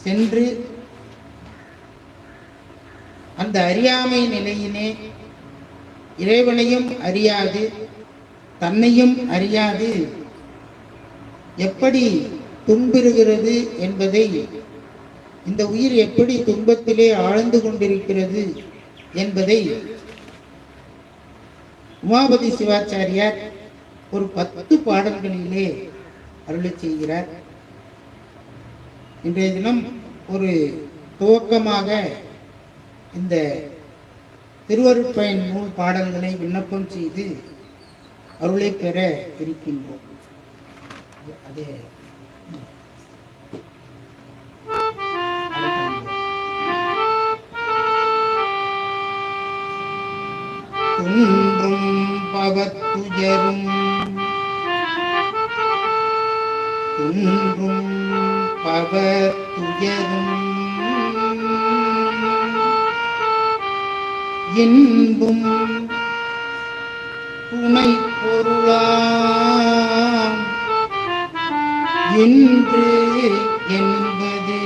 சென்று அந்த அறியாமை நிலையினே இறைவனையும் அறியாது தன்னையும் அறியாது எப்படி துன்புறுகிறது என்பதை, இந்த உயிர் எப்படி துன்பத்திலே ஆழ்ந்து கொண்டிருக்கிறது என்பதை உமாபதி சிவாச்சாரியார் ஒரு 10 பாடல்களிலே அருளி செய்கிறார். இன்றைய தினம் ஒரு துவக்கமாக இந்த திருவருட்பயன் நூல் பாடல்களை விண்ணப்பம் செய்து அருளை பெற இருக்கின்றோம். அதே துன்பும் பவத்துயரும் துன்பும் பவத்துயரும் இன்பும் துணை பொருளாம் என்று என்பது